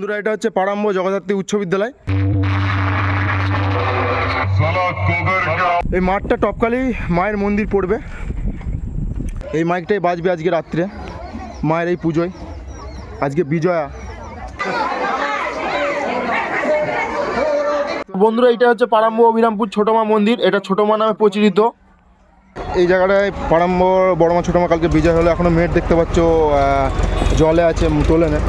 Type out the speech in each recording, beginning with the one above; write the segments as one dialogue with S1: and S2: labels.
S1: বন্ধুরা, এটা হচ্ছে পাড়াম্ব জগদ্ধাত্রী উচ্চ বিদ্যালয়। এই মাঠটা টপকালি মায়ের মন্দির পড়বে। এই মাইকটাই বাজবে আজকে রাত্রে মায়ের এই পুজোয়, আজকে বিজয়া। বন্ধুরা, এটা হচ্ছে পাড়াম্ব অভিরামপুর ছোটো মা মন্দির। এটা ছোটো মা নামে পরিচিত। এই জায়গাটায় পাড়াম্ব বড় মা ছোটো মা কালকে বিজয় হলো। এখনও মেয়ের দেখতে পাচ্ছ জলে আছে, তোলে না।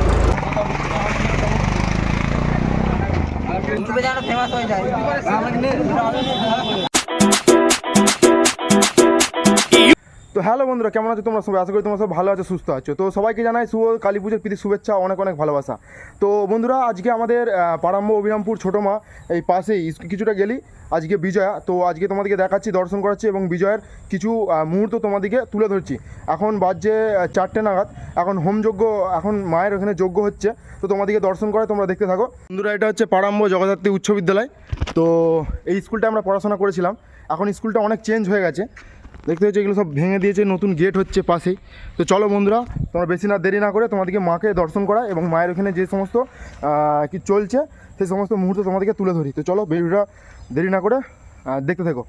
S1: তো হ্যালো বন্ধুরা, কেমন আছো তোমরা সবাই? আশা করি তোমরা সব ভালো আছো, সুস্থ আছো। তো সবাইকে জানাই শুভ কালী পুজোর প্রীতি শুভেচ্ছা, অনেক অনেক ভালোবাসা। তো বন্ধুরা, আজকে আমাদের পাড়াম্ব অভিরামপুর ছোটো মা এই পাশেই কিছুটা গেলি আজকে বিজয়া। তো আজকে তোমাদেরকে দেখাচ্ছি, দর্শন করাচ্ছি এবং বিজয়ের কিছু মুহূর্ত তোমাদেরকে তুলে ধরছি। এখন বাজছে 4টে নাগাদ। এখন হোমযজ্ঞ, এখন মায়ের ওখানে যজ্ঞ হচ্ছে। তো তোমাদেরকে দর্শন করে তোমরা দেখতে থাকো। বন্ধুরা, এটা হচ্ছে পাড়াম্ব জগদ্ধাত্রী উচ্চ বিদ্যালয়। তো এই স্কুলটা আমরা পড়াশোনা করেছিলাম। এখন স্কুলটা অনেক চেঞ্জ হয়ে গেছে, দেখতে হচ্ছে এগুলো সব ভেঙে দিয়েছে, নতুন গেট হচ্ছে পাশেই। তো চলো বন্ধুরা, তোমরা বেশি না দেরি না করে তোমাদেরকে মাকে দর্শন করা এবং মায়ের ওখানে যে সমস্ত কি চলছে সেই সমস্ত মুহূর্ত তোমাদেরকে তুলে ধরি। তো চলো ভিডিওটা দেরি না করে দেখতে থাকো।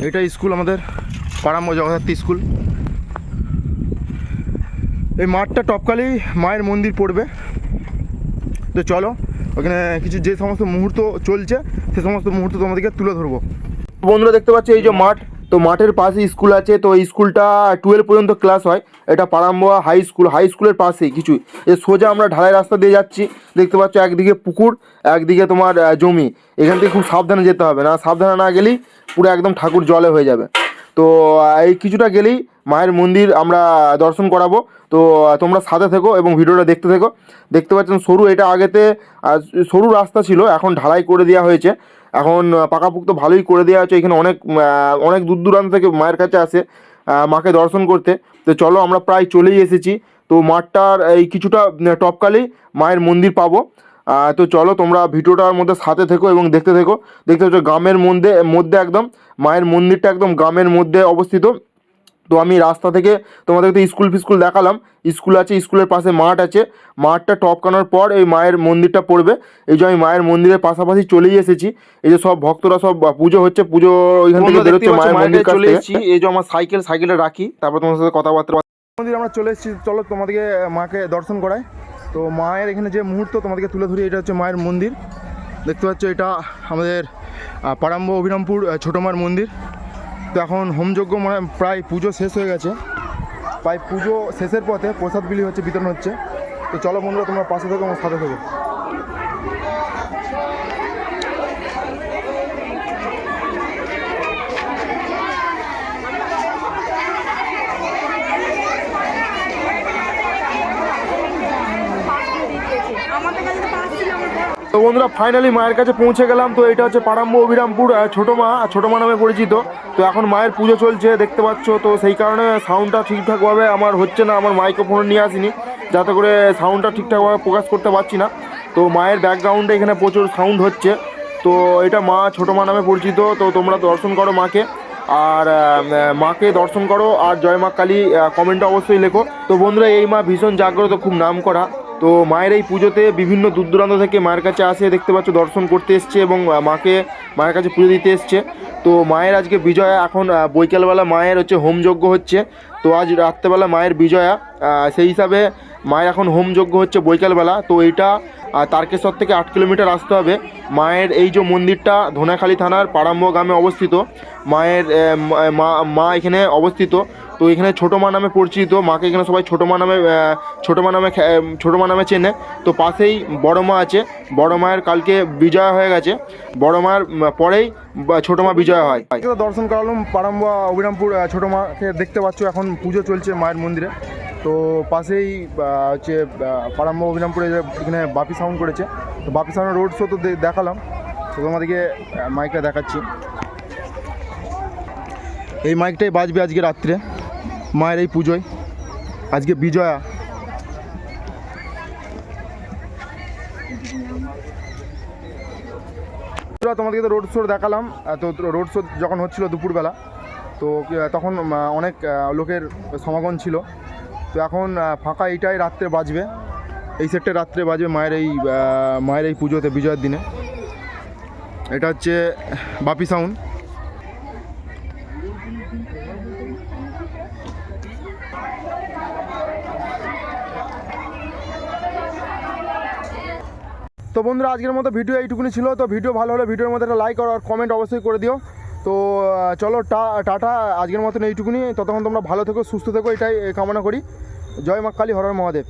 S1: এটা স্কুল, আমাদের পাড়াম্ব জগদ্ধাত্রী স্কুল। এই মাঠটা টপকালি মায়ের মন্দির পড়বে। তো চলো ওখানে কিছু যে সমস্ত মুহূর্ত চলছে সে সমস্ত মুহূর্ত তোমাদেরকে তুলে ধরবো। বন্ধুরা, দেখতে পাচ্ছ এই যে মাঠ, তো মাঠের পাশে স্কুল আছে। তো এই স্কুলটা 12 পর্যন্ত ক্লাস হয়। এটা পাড়াম্ব হাই স্কুল, হাই স্কুলের পাশেই কিছু সোজা আমরা ঢালাই রাস্তা দিয়ে যাচ্ছি। দেখতে পাচ্ছ একদিকে পুকুর, একদিকে তোমার জমি। এখান থেকে খুব সাবধানে যেতে হবে, না সাবধানে না গেলেই পুরো একদম ঠাকুর জলে হয়ে যাবে। তো এই কিছুটা গেলেই মায়ের মন্দির আমরা দর্শন করাবো। তো তোমরা সাথে থেকো এবং ভিডিওটা দেখতে থেকো। দেখতে পাচ্ছেন সরু, এটা আগেতে সরু রাস্তা ছিল, এখন ঢালাই করে দেওয়া হয়েছে। এখন পাকাপোক্ত ভালোই করে দেওয়া হয়েছে। এখানে অনেক অনেক দূর দূরান্ত থেকে মায়ের কাছে আসে মাকে দর্শন করতে। তো চলো, আমরা প্রায় চলেই এসেছি। তো মাঠটার এই কিছুটা টপকালেই মায়ের মন্দির পাবো। তো চলো তোমরা ভিডিওটার মধ্যে সাথে থেকো এবং দেখতে থেকো। দেখতে পাচ্ছ গ্রামের মধ্যে একদম মায়ের মন্দিরটা একদম গ্রামের মধ্যে অবস্থিত। তো আমি রাস্তা থেকে তোমাদেরকে স্কুল দেখালাম। স্কুল আছে, স্কুলের পাশে মাঠ আছে। মাঠটা টপকানোর পর এই মায়ের মন্দিরটা পড়বে। এই যে আমি মায়ের মন্দিরের পাশাপাশি চলেই এসেছি। এই যে সব ভক্তরা সব পুজো হচ্ছে, পুজো ওইখান থেকে বেরোচ্ছে মায়ের মন্দির চলে এসেছি। এই যে আমার সাইকেলটা রাখি, তারপর তোমার সাথে কথাবার্তা। মন্দির আমরা চলে এসেছি, চলো তোমাদেরকে মাকে দর্শন করাই। তো মায়ের এখানে যে মুহূর্ত তোমাদেরকে তুলে ধরি, এটা হচ্ছে মায়ের মন্দির। দেখতে পাচ্ছ এটা আমাদের পাড়াম্ব অভিরামপুর ছোটো মার মন্দির। তো এখন হোমযজ্ঞ মানে প্রায় পুজো শেষ হয়ে গেছে। প্রায় পুজো শেষের পথে প্রসাদ বিলি হচ্ছে, বিতরণ হচ্ছে। তো চলো বন্ধুরা, তোমরা পাশে থেকো আমার সাথে থেকো। তো বন্ধুরা, ফাইনালি মায়ের কাছে পৌঁছে গেলাম। তো এটা হচ্ছে পাড়াম্ব অভিরামপুর ছোটো মা নামে পরিচিত। তো এখন মায়ের পুজো চলছে দেখতে পাচ্ছ। তো সেই কারণে সাউন্ডটা ঠিকঠাকভাবে আমার হচ্ছে না, আমার মাইক্রোফোন নিয়ে আসিনি, যাতে করে সাউন্ডটা ঠিকঠাকভাবে প্রকাশ করতে পারছি না। তো মায়ের ব্যাকগ্রাউন্ডে এখানে প্রচুর সাউন্ড হচ্ছে। তো এটা মা ছোটো মা নামে পরিচিত। তো তোমরা দর্শন করো মাকে, আর মাকে দর্শন করো, আর জয় মা কালী কমেন্টে অবশ্যই লেখো। তো বন্ধুরা, এই মা ভীষণ জাগ্রত, খুব নাম করা। তো মায়ের এই পুজোতে বিভিন্ন দূর দূরান্ত থেকে মায়ের কাছে আসে, দেখতে পাচ্ছ দর্শন করতে এসছে এবং মায়ের কাছে পুজো দিতে এসছে। তো মায়ের আজকে বিজয়া। এখন বৈকালবেলা মায়ের হচ্ছে হোমযজ্ঞ হচ্ছে। তো আজ রাত্রেবেলা মায়ের বিজয়া, সেই হিসাবে মায়ের এখন হোমযজ্ঞ হচ্ছে বৈকালবেলা। তো এইটা তারকেশ্বর থেকে 8 কিলোমিটার আসতে হবে। মায়ের এই যে মন্দিরটা ধনেখালি থানার পাড়াম্ব গ্রামে অবস্থিত। মায়ের মা এখানে অবস্থিত। তো এখানে ছোটো মা নামে পরিচিত। মাকে এখানে সবাই ছোটো মা নামে চেনে। তো পাশেই বড় মা আছে। বড় মায়ের কালকে বিজয়া হয়ে গেছে, বড় মায়ের পরেই ছোটো মা বিজয়া হয়। দর্শন করালাম পাড়াম্ব অভিরামপুর ছোটো মাকে। দেখতে পাচ্ছ এখন পুজো চলছে মায়ের মন্দিরে। তো পাশেই হচ্ছে পাড়াম্ব অভিরামপুরে এখানে বাপি সাউন্ড করেছে। তো বাপি সাউন্ডের রোড শো তো দেখালাম। তো তোমাদেরকে মাইকটা দেখাচ্ছি। এই মাইকটাই বাজবে আজকে রাত্রে মায়ের এই পুজোয়, আজকে বিজয়া। তোমাদেরকে তো রোড শো দেখালাম। তো রোড শো যখন হচ্ছিল দুপুরবেলা, তো তখন অনেক লোকের সমাগম ছিল। তো এখন ফাঁকা এইটাই রাত্রে বাজবে। এই সেটটা রাত্রে বাজবে মায়ের এই পুজোতে, বিজয়ের দিনে। এটা হচ্ছে বাপি সাউন্ড। তো বন্ধুরা আজকের মতো ভিডিও এইটুকুনি ছিল। তো ভিডিও ভালো হলে ভিডিওর মধ্যে একটা লাইক আর কমেন্ট অবশ্যই করে দিও। তো চলো টাটা, আজকের মতন এইটুকুনি। ততক্ষণ তোমরা ভালো থেকো, সুস্থ থেকো, এটাই কামনা করি। জয় মা কালী, হর হর মহাদেব।